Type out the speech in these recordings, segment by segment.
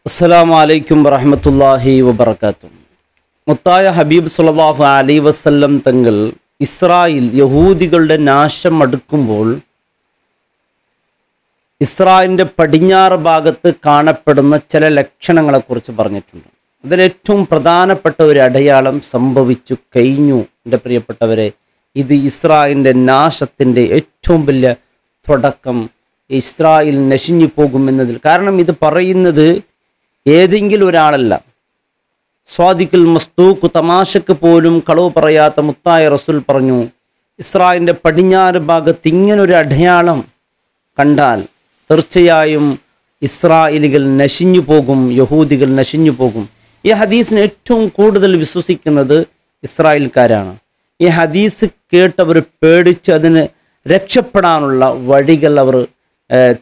അസ്സലാമു അലൈക്കും വറഹ്മത്തുള്ളാഹി വബറകാതുഹു. മുത്തായ ഹബീബ് സ്വല്ലല്ലാഹു അലൈഹി വസല്ലം തങ്ങൾ ഇസ്രായേൽ യഹൂദികളുടെ നാശം അടുക്കുമ്പോൾ ഇസ്രായേലിൻ്റെ പടിഞ്ഞാറ് ഭാഗത്ത് കാണപ്പെടുന്ന ചില ലക്ഷണങ്ങളെക്കുറിച്ച് പറഞ്ഞിട്ടുണ്ട്. അതിലേറ്റവും പ്രധാനപ്പെട്ട ഒരു അടയാളം സംഭവിച്ചു കഴിഞ്ഞു. എൻ്റെ പ്രിയപ്പെട്ടവരെ, ഇത് ഇസ്രായേലിൻ്റെ നാശത്തിൻ്റെ ഏറ്റവും വലിയ തുടക്കം. ഇസ്രായേൽ നശിഞ്ഞു പോകുമെന്നതിൽ കാരണം ഇത് പറയുന്നത് ഏതെങ്കിലും ഒരാളല്ല. സ്വാദിഖുൽ മസ്തൂഖ്, തമാശക്ക് പോലും കളവ് പറയാത്ത മുത്തായ റസൂൽ പറഞ്ഞു, ഇസ്രായേലിൻ്റെ പടിഞ്ഞാറ് ഭാഗത്ത് ഇങ്ങനൊരു അടയാളം കണ്ടാൽ തീർച്ചയായും ഇസ്രായേലികൾ നശിഞ്ഞു പോകും, യഹൂദികൾ നശിഞ്ഞു പോകും. ഈ ഹദീസിന് ഏറ്റവും കൂടുതൽ വിശ്വസിക്കുന്നത് ഇസ്രായേൽക്കാരാണ്. ഈ ഹദീസ് കേട്ടവർ പേടിച്ച് അതിന് രക്ഷപ്പെടാനുള്ള വഴികൾ അവർ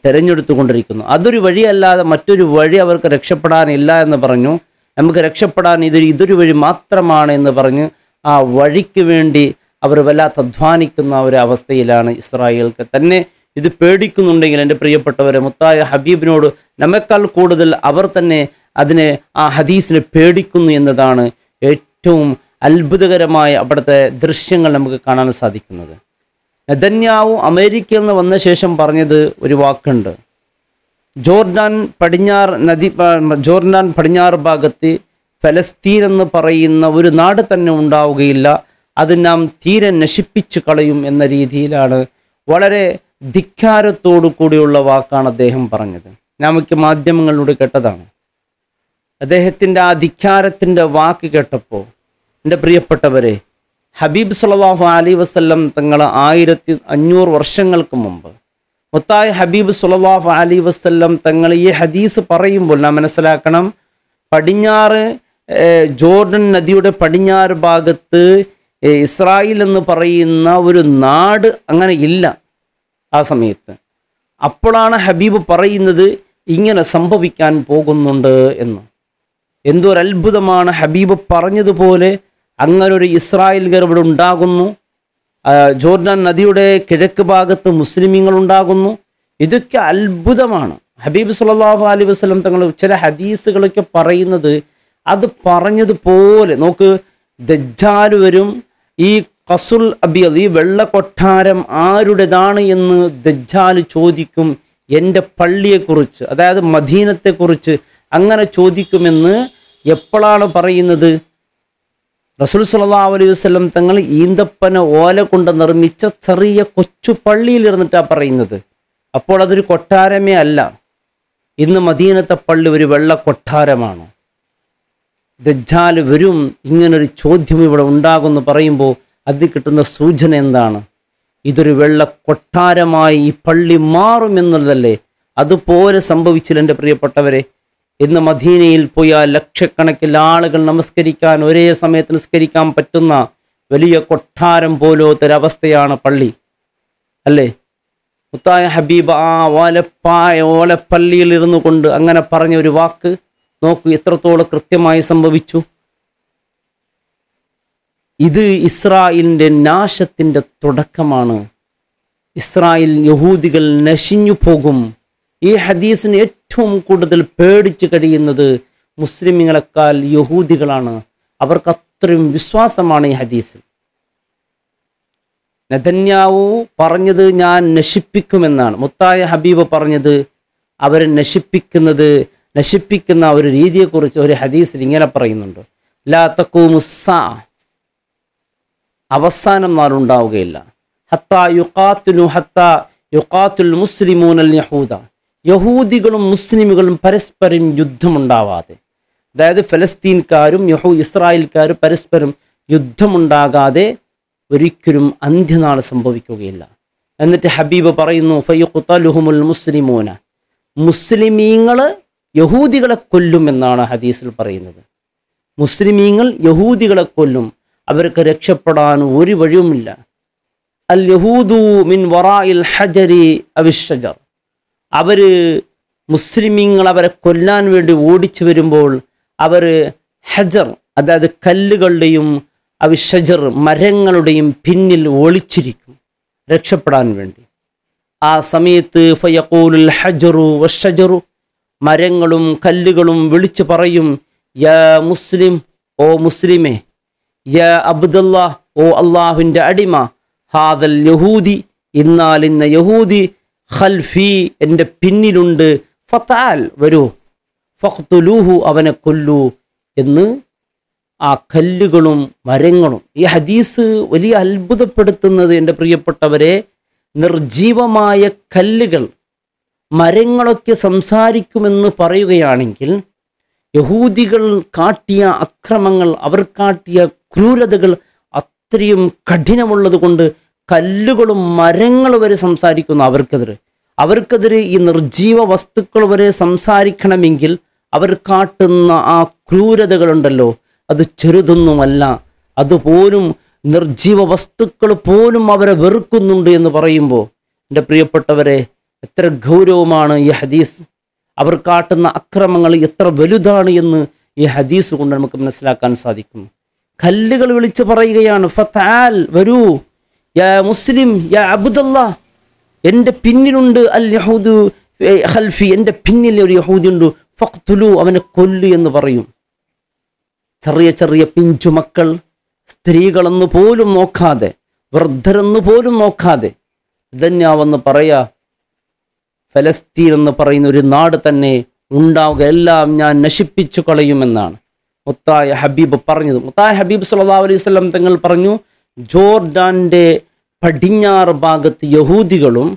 തിരഞ്ഞെടുത്തുകൊണ്ടിരിക്കുന്നു. അതൊരു വഴിയല്ലാതെ മറ്റൊരു വഴി അവർക്ക് രക്ഷപ്പെടാനില്ല എന്ന് പറഞ്ഞു. നമുക്ക് രക്ഷപ്പെടാൻ ഇതൊരു വഴി മാത്രമാണ് എന്ന് പറഞ്ഞ് ആ വഴിക്ക് വേണ്ടി അവർ വല്ലാത്ത അധ്വാനിക്കുന്ന ഒരു അവസ്ഥയിലാണ് ഇസ്രായേൽക്ക്. തന്നെ ഇത് പേടിക്കുന്നുണ്ടെങ്കിൽ എൻ്റെ പ്രിയപ്പെട്ടവരെ, മുത്തായ ഹബീബിനോട് നമ്മേക്കാൾ കൂടുതൽ അവർ തന്നെ അതിനെ ആ ഹദീസിനെ പേടിക്കുന്നു എന്നതാണ് ഏറ്റവും അത്ഭുതകരമായ അവിടുത്തെ ദൃശ്യങ്ങൾ നമുക്ക് കാണാൻ സാധിക്കുന്നത്. നെതന്യാഹു അമേരിക്കയിൽ നിന്ന് വന്ന ശേഷം പറഞ്ഞത് ഒരു വാക്കുണ്ട്, ജോർഡാൻ പടിഞ്ഞാറ് ഭാഗത്ത് ഫലസ്തീൻ എന്ന് പറയുന്ന ഒരു നാട് തന്നെ ഉണ്ടാവുകയില്ല, അത് നാം തീരെ നശിപ്പിച്ചു കളയും എന്ന രീതിയിലാണ്. വളരെ ധിക്കാരത്തോടു കൂടിയുള്ള വാക്കാണ് അദ്ദേഹം പറഞ്ഞത്. നമുക്ക് മാധ്യമങ്ങളിലൂടെ കേട്ടതാണ്. അദ്ദേഹത്തിൻ്റെ ആ ധിക്കാരത്തിൻ്റെ വാക്ക് കേട്ടപ്പോൾ എൻ്റെ പ്രിയപ്പെട്ടവരെ, ഹബീബ് സല്ലല്ലാഹു അലൈഹി വസല്ലം തങ്ങൾ 1500 വർഷങ്ങൾക്ക് മുമ്പ് മുത്തായ ഹബീബ് സല്ലല്ലാഹു അലൈഹി വസല്ലം തങ്ങൾ ഈ ഹദീസ് പറയുമ്പോൾ നാം മനസ്സിലാക്കണം, പടിഞ്ഞാറ് ജോർഡൻ നദിയുടെ പടിഞ്ഞാറ് ഭാഗത്ത് ഇസ്രായേൽ എന്ന് പറയുന്ന ഒരു നാട് അങ്ങനെ ഇല്ല ആ സമയത്ത്. അപ്പോഴാണ് ഹബീബ് പറയുന്നത് ഇങ്ങനെ സംഭവിക്കാൻ പോകുന്നുണ്ട് എന്ന്. എന്തൊരത്ഭുതമാണ്! ഹബീബ് പറഞ്ഞതുപോലെ അങ്ങനൊരു ഇസ്രായേൽഗർ ഇവിടെ ഉണ്ടാകുന്നു. ജോർഡാൻ നദിയുടെ കിഴക്ക് ഭാഗത്ത് മുസ്ലിമീങ്ങൾ ഉണ്ടാകുന്നു. ഇതൊക്കെ അത്ഭുതമാണ്. ഹബീബ് സല്ലല്ലാഹു അലൈഹി വസല്ലം തങ്ങൾ ചില ഹദീസുകളൊക്കെ പറയുന്നത് അത് പറഞ്ഞതുപോലെ. നോക്ക്, ദജ്ജാൽ വരും, ഈ ഖസുൽ അബിയദ്, ഈ വെള്ള കൊട്ടാരം ആരുടേതാണ് എന്ന് ദജ്ജാൽ ചോദിക്കും. എൻ്റെ പള്ളിയെക്കുറിച്ച്, അതായത് മദീനത്തെക്കുറിച്ച് അങ്ങനെ ചോദിക്കുമെന്ന് എപ്പോഴാണ് പറയുന്നത്? റസൂൽ സല്ലല്ലാഹു അലൈഹി വസല്ലം തങ്ങൾ ഈന്തപ്പന ഓല കൊണ്ട് നിർമ്മിച്ച ചെറിയ കൊച്ചു പള്ളിയിൽ ഇരുന്നിട്ടാണ് പറയുന്നത്. അപ്പോൾ അതൊരു കൊട്ടാരമേ അല്ല. ഇന്ന് മദീനത്തെ പള്ളി ഒരു വെള്ള കൊട്ടാരമാണ്. ദജ്ജാൽ വരും, ഇങ്ങനൊരു ചോദ്യം ഇവിടെ ഉണ്ടാകുമെന്ന് പറയുമ്പോൾ അത് കിട്ടുന്ന സൂചന എന്താണ്? ഇതൊരു വെള്ള കൊട്ടാരമായി ഈ പള്ളി മാറുമെന്നുള്ളതല്ലേ? അതുപോലെ സംഭവിച്ചില്ല എൻ്റെ പ്രിയപ്പെട്ടവരെ. ഇന്ന് മദീനയിൽ പോയാൽ ലക്ഷക്കണക്കിന് ആളുകൾ നമസ്കരിക്കാൻ, ഒരേ സമയത്ത് നിസ്കരിക്കാൻ പറ്റുന്ന വലിയ കൊട്ടാരം പോലത്തൊരവസ്ഥയാണ് പള്ളി, അല്ലേ? മുത്തായ ഹബീബ് ആ ഓലപ്പള്ളിയിൽ ഇരുന്നു കൊണ്ട് അങ്ങനെ പറഞ്ഞ ഒരു വാക്ക് നോക്കൂ, എത്രത്തോളം കൃത്യമായി സംഭവിച്ചു. ഇത് ഇസ്രായേലിൻ്റെ നാശത്തിൻ്റെ തുടക്കമാണ്. ഇസ്രായേൽ യഹൂദികൾ നശിഞ്ഞു പോകും. ഈ ഹദീസിന് ഏറ്റവും കൂടുതൽ പേടിച്ച് കഴിയുന്നത് മുസ്ലിമുകളെക്കാൾ യഹൂദികളാണ്. അവർക്ക് അത്രയും വിശ്വാസമാണ് ഈ ഹദീസിൽ. നെതന്യാഹു പറഞ്ഞത് ഞാൻ നശിപ്പിക്കുമെന്നാണ്. മുത്തായ ഹബീബ് പറഞ്ഞത് അവരെ നശിപ്പിക്കുന്ന ഒരു രീതിയെക്കുറിച്ച് ഒരു ഹദീസിൽ ഇങ്ങനെ പറയുന്നുണ്ട്, ലാ തഖൂമുസ്സാ, അവസാനം നാളുണ്ടാവുകയില്ല, ഹത്താ യുഖാത്തിലുൽ മുസ്ലിമൂനൽ യഹൂദ, യഹൂദികളും മുസ്ലിമുകളും പരസ്പരം യുദ്ധമുണ്ടാവാതെ, അതായത് ഫലസ്തീൻകാരും ഇസ്രായേൽക്കാരും പരസ്പരം യുദ്ധമുണ്ടാകാതെ ഒരിക്കലും അന്ത്യനാൾ സംഭവിക്കുകയില്ല. എന്നിട്ട് ഹബീബ് പറയുന്നു, ഫയുഖ്തലുഹുമുൽ മുസ്ലിമൂന, മുസ്ലിമീങ്ങൾ യഹൂദികളെ കൊല്ലും എന്നാണ് ഹദീസിൽ പറയുന്നത്. മുസ്ലിമീങ്ങൾ യഹൂദികളെ കൊല്ലും, അവർക്ക് രക്ഷപ്പെടാൻ ഒരു വഴിയുമില്ല. അൽ യഹൂദു മിൻ വറാഇൽ ഹജരി അവിശ്ശജർ, മുസ്ലിമീങ്ങൾ അവരെ കൊല്ലാൻ വേണ്ടി ഓടിച്ചു വരുമ്പോൾ അവർ ഹജർ, അതായത് കല്ലുകളുടെയും അവിശ്ശജർ, മരങ്ങളുടെയും പിന്നിൽ ഒളിച്ചിരിക്കും രക്ഷപ്പെടാൻ വേണ്ടി. ആ സമയത്ത് ഫയഖൂലുൽ ഹജറു വശ്ശജറു, മരങ്ങളും കല്ലുകളും വിളിച്ചു പറയും, യാ മുസ്ലിം, ഓ മുസ്ലിമേ, യാ അബ്ദുല്ലാ, ഓ അള്ളാഹുവിൻ്റെ അടിമ, ഹാദൽ യഹൂദി, ഇന്നാലിന്ന യഹൂദി, ഖൽഫി, എൻ്റെ പിന്നിലുണ്ട്, ഫതആൽ, വരൂ, ഫഖ്തുലൂഹു, അവനെ കൊല്ലൂ എന്ന് ആ കല്ലുകളും മരങ്ങളും. ഈ ഹദീസ് വലിയ അത്ഭുതപ്പെടുത്തുന്നത് എൻ്റെ പ്രിയപ്പെട്ടവരെ, നിർജീവമായ കല്ലുകൾ മരങ്ങളൊക്കെ സംസാരിക്കുമെന്ന് പറയുകയാണെങ്കിൽ യഹൂദികൾ കാട്ടിയ അക്രമങ്ങൾ, അവർ കാട്ടിയ ക്രൂരതകൾ അത്രയും കഠിനമുള്ളത് കൊണ്ട് കല്ലുകളും മരങ്ങൾ വരെ സംസാരിക്കുന്നു അവർക്കെതിരെ ഈ നിർജീവ വസ്തുക്കൾ വരെ സംസാരിക്കണമെങ്കിൽ അവർ കാട്ടുന്ന ആ ക്രൂരതകളുണ്ടല്ലോ, അത് ചെറുതൊന്നുമല്ല. അതുപോലും നിർജീവ വസ്തുക്കൾ പോലും അവരെ വെറുക്കുന്നുണ്ട് എന്ന് പറയുമ്പോൾ എൻ്റെ പ്രിയപ്പെട്ടവരെ, എത്ര ഗൗരവമാണ് ഈ ഹദീസ്. അവർ കാട്ടുന്ന അക്രമങ്ങൾ എത്ര വലുതാണ് എന്ന് ഈ ഹദീസ് കൊണ്ട് നമുക്ക് മനസ്സിലാക്കാൻ സാധിക്കും. കല്ലുകൾ വിളിച്ചു പറയുകയാണ്, ഫതആൽ, വരൂ, യാ മുസ്ലിം, യാ അബ്ദുല്ലാ, എൻ്റെ പിന്നിലുണ്ട് അൽ യഹൂദു ഖൽഫി, എൻ്റെ പിന്നിൽ ഒരു യഹൂദി ഉണ്ട്, ഫഖ്തുലു, അവനെ കൊല്ലു എന്ന് പറയും. ചെറിയ ചെറിയ പിഞ്ചുമക്കൾ, സ്ത്രീകളെന്ന് പോലും നോക്കാതെ, വൃദ്ധരെന്ന് പോലും നോക്കാതെ ഇതന്നെയാവെന്ന് പറയാ, ഫലസ്തീൻ എന്ന് പറയുന്ന ഒരു നാട് തന്നെ ഉണ്ടാവുക, എല്ലാം ഞാൻ നശിപ്പിച്ചു കളയുമെന്നാണ് മുത്തായ ഹബീബ് പറഞ്ഞത്. മുത്തായ ഹബീബ് സല്ലല്ലാഹു അലൈഹി വസല്ലം തങ്ങൾ പറഞ്ഞു, ജോർഡാന്റെ പടിഞ്ഞാറ് ഭാഗത്ത് യഹൂദികളും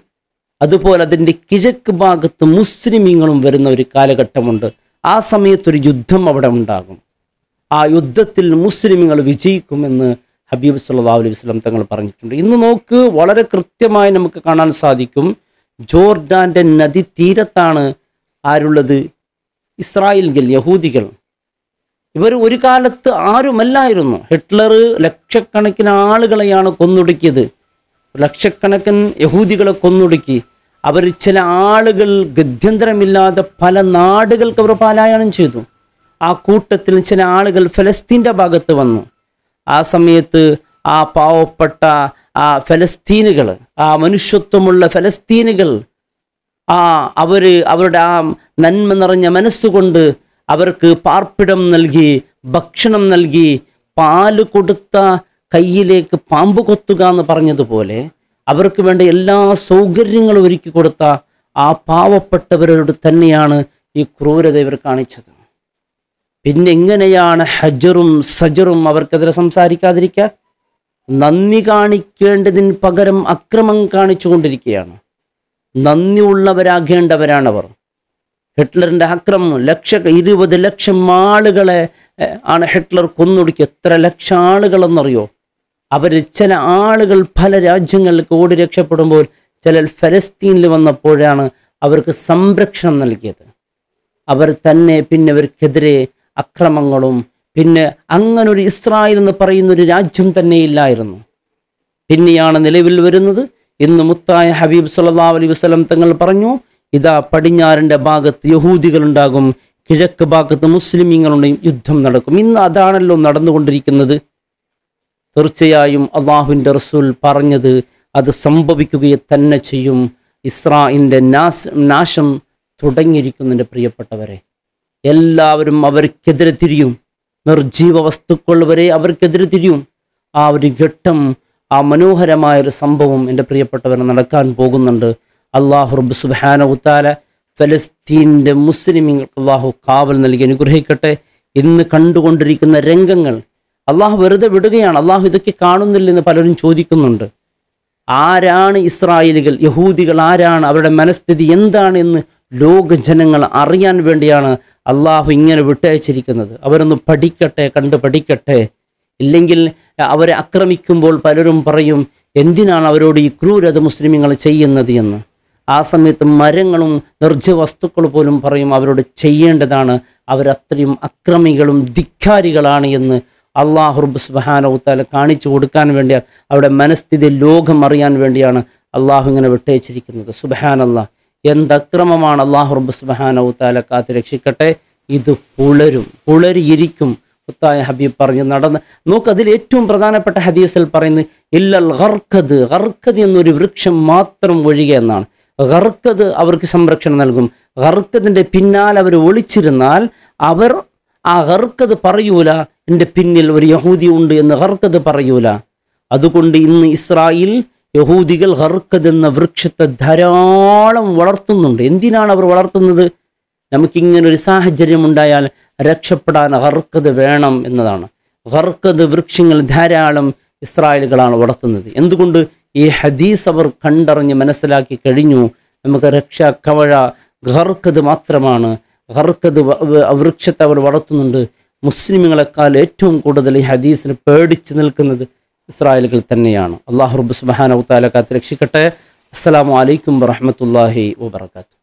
അതുപോലെ അതിൻ്റെ കിഴക്ക് ഭാഗത്ത് മുസ്ലിമീങ്ങളും വരുന്ന ഒരു കാലഘട്ടമുണ്ട്. ആ സമയത്തൊരു യുദ്ധം അവിടെ ഉണ്ടാകും. ആ യുദ്ധത്തിൽ മുസ്ലിമീങ്ങൾ വിജയിക്കുമെന്ന് ഹബീബ് സല്ലല്ലാഹു അലൈഹി വസല്ലം തങ്ങൾ പറഞ്ഞിട്ടുണ്ട്. ഇന്ന് നോക്ക്, വളരെ കൃത്യമായി നമുക്ക് കാണാൻ സാധിക്കും, ജോർഡാന്റെ നദി തീരത്താണ് ആരുള്ളത്? ഇസ്രായേൽകൾ, യഹൂദികൾ. ഇവർ ഒരു കാലത്ത് ആരുമല്ലായിരുന്നു. ഹിറ്റ്ലർ ലക്ഷക്കണക്കിന് ആളുകളെയാണ് കൊന്നൊടുക്കിയത്, ലക്ഷക്കണക്കിന് യഹൂദികളെ കൊന്നൊടുക്കി. അവർ ചില ആളുകൾ ഗത്യന്തരമില്ലാതെ പല നാടുകൾക്ക് അവർ പലായനം ചെയ്തു. ആ കൂട്ടത്തിൽ ചില ആളുകൾ ഫലസ്തീൻ്റെ ഭാഗത്ത് വന്നു. ആ സമയത്ത് ആ പാവപ്പെട്ട ആ ഫലസ്തീനുകൾ, ആ മനുഷ്യത്വമുള്ള ഫലസ്തീനുകൾ, അവരുടെ ആ നന്മ നിറഞ്ഞ മനസ്സുകൊണ്ട് അവർക്ക് പാർപ്പിടം നൽകി, ഭക്ഷണം നൽകി, പാല് കൊടുത്ത കയ്യിലേക്ക് പാമ്പ് കൊത്തുക എന്ന് പറഞ്ഞതുപോലെ അവർക്ക് വേണ്ട എല്ലാ സൗകര്യങ്ങളും ഒരുക്കി കൊടുത്ത ആ പാവപ്പെട്ടവരോട് തന്നെയാണ് ഈ ക്രൂരത ഇവർ കാണിച്ചത്. പിന്നെ എങ്ങനെയാണ് ഹജറും സജറും അവർക്കെതിരെ സംസാരിക്കാതിരിക്കുക? നന്ദി കാണിക്കേണ്ടതിന് പകരം അക്രമം കാണിച്ചുകൊണ്ടിരിക്കുകയാണ്. നന്ദി ഉള്ളവരാകേണ്ടവരാണവർ. ഹിറ്റ്ലറിൻ്റെ അക്രമം 20 ലക്ഷം ആളുകളെ ആണ് ഹിറ്റ്ലർ കൊന്നൊടുക്കി. എത്ര ലക്ഷം ആളുകളെന്നറിയോ? അവർ ചില ആളുകൾ പല രാജ്യങ്ങളിലേക്ക് ഓടി രക്ഷപ്പെടുമ്പോൾ ചില ഫലസ്തീനിൽ വന്നപ്പോഴാണ് അവർക്ക് സംരക്ഷണം നൽകിയത്. അവർ തന്നെ പിന്നെ അവർക്കെതിരെ അക്രമങ്ങളും, പിന്നെ അങ്ങനൊരു ഇസ്രായേൽ എന്ന് പറയുന്നൊരു രാജ്യം തന്നെ ഇല്ലായിരുന്നു. പിന്നെയാണ് നിലവിൽ വരുന്നത്. ഇന്ന് മുത്തായ ഹബീബ് സല്ലല്ലാഹു അലൈഹി വസല്ലം തങ്ങൾ പറഞ്ഞു, ഇതാ പടിഞ്ഞാറിൻ്റെ ഭാഗത്ത് യഹൂദികളുണ്ടാകും, കിഴക്ക് ഭാഗത്ത് മുസ്ലിമീങ്ങളുടെയും യുദ്ധം നടക്കും. ഇന്ന് അതാണല്ലോ നടന്നുകൊണ്ടിരിക്കുന്നത്. തീർച്ചയായും അള്ളാഹുവിൻ്റെ റസൂൽ പറഞ്ഞത് അത് സംഭവിക്കുകയെ തന്നെ ചെയ്യും. ഇസ്രായേലിൻ്റെ നാശം തുടങ്ങിയിരിക്കുന്നതിൻ്റെ പ്രിയപ്പെട്ടവരെ, എല്ലാവരും അവർക്കെതിരെ തിരിയും. നിർജീവ വസ്തുക്കൾ വരെ അവർക്കെതിരെ തിരിയും. ആ ഒരു ഘട്ടം, ആ മനോഹരമായൊരു സംഭവം എൻ്റെ പ്രിയപ്പെട്ടവരെ നടക്കാൻ പോകുന്നുണ്ട്. അള്ളാഹു റബ്ബ് സുബ്ഹാനഹു തആല ഫലസ്തീൻ്റെ മുസ്ലിമീങ്ങൾക്ക് അള്ളാഹു കാവൽ നൽകി അനുഗ്രഹിക്കട്ടെ. ഇന്ന് കണ്ടുകൊണ്ടിരിക്കുന്ന രംഗങ്ങൾ അള്ളാഹു വെറുതെ വിടുകയാണ്. അള്ളാഹു ഇതൊക്കെ കാണുന്നില്ലെന്ന് പലരും ചോദിക്കുന്നുണ്ട്. ആരാണ് ഇസ്രായേലികൾ, യഹൂദികൾ ആരാണ്, അവരുടെ മനസ്ഥിതി എന്താണ് എന്ന് ലോക ജനങ്ങൾ അറിയാൻ വേണ്ടിയാണ് അള്ളാഹു ഇങ്ങനെ വിട്ടയച്ചിരിക്കുന്നത്. അവരൊന്ന് പഠിക്കട്ടെ, കണ്ട് പഠിക്കട്ടെ. ഇല്ലെങ്കിൽ അവരെ ആക്രമിക്കുമ്പോൾ പലരും പറയും, എന്തിനാണ് അവരോട് ഈ ക്രൂരത മുസ്ലിമീങ്ങൾ ചെയ്യുന്നത് എന്ന്. ആ സമയത്ത് മരങ്ങളും നിർജ്ജ വസ്തുക്കൾ പോലും പറയും അവരോട് ചെയ്യേണ്ടതാണ്, അവരത്രയും അക്രമികളും ധിക്കാരികളാണ് എന്ന് അള്ളാഹു റബ്ബ് സുബ്ഹാനഹു തആല കാണിച്ചു കൊടുക്കാൻ വേണ്ടിയാണ്, അവരുടെ മനസ്ഥിതി ലോകം അറിയാൻ വേണ്ടിയാണ് അള്ളാഹു ഇങ്ങനെ വിട്ടയച്ചിരിക്കുന്നത്. സുബ്ഹാനല്ലാഹ്, എന്തക്രമമാണ്! അള്ളാഹു റബ്ബ് സുബ്ഹാനഹു തആല കാത്ത് രക്ഷിക്കട്ടെ. ഇത് പുളരിയിരിക്കും. മുത്തായ ഹബീബ് പറഞ്ഞു നടന്ന് നോക്ക്. അതിൽ ഏറ്റവും പ്രധാനപ്പെട്ട ഹദീസിൽ പറയുന്നത് ഇല്ലൽ ഗർഖദ് എന്നൊരു വൃക്ഷം മാത്രം ഒഴികെ എന്നാണ്. ഗർഖദ് അവർക്ക് സംരക്ഷണം നൽകും. ഗർക്കദിൻ്റെ പിന്നാലെ അവർ ഒളിച്ചിരുന്നാൽ അവർ ആ ഗർക്കദ് പറയൂല എൻ്റെ പിന്നിൽ ഒരു യഹൂദി ഉണ്ട് എന്ന് ഗർക്കദ് പറയൂല. അതുകൊണ്ട് ഇന്ന് ഇസ്രായേൽ യഹൂദികൾ ഗർക്കദ് എന്ന വൃക്ഷത്തെ ധാരാളം വളർത്തുന്നുണ്ട്. എന്തിനാണ് അവർ വളർത്തുന്നത്? നമുക്കിങ്ങനൊരു സാഹചര്യം ഉണ്ടായാൽ രക്ഷപ്പെടാൻ ഗർക്കദ് വേണം എന്നതാണ്. ഗർക്കദ് വൃക്ഷങ്ങൾ ധാരാളം ഇസ്രായേലുകളാണ് വളർത്തുന്നത്. എന്തുകൊണ്ട്? ഈ ഹദീസ് അവർ കണ്ടറിഞ്ഞ് മനസ്സിലാക്കി കഴിഞ്ഞു. നമുക്ക് രക്ഷാ കവഴ ഗർക്കദ് മാത്രമാണ്. ഗർക്കദ് വൃക്ഷത്തെ അവർ വളർത്തുന്നുണ്ട്. മുസ്ലിമുകളെക്കാൾ ഏറ്റവും കൂടുതൽ ഈ ഹദീസിന് പേടിച്ച് നിൽക്കുന്നത് ഇസ്രായേലുകൾ തന്നെയാണ്. അല്ലാഹു റബ്ബ് സുബ്ഹാനഹു വ തആല കാത്ത് രക്ഷിക്കട്ടെ. അസ്സലാമു അലൈക്കും വറഹ്മത്തുള്ളാഹി വബറകാതുഹു.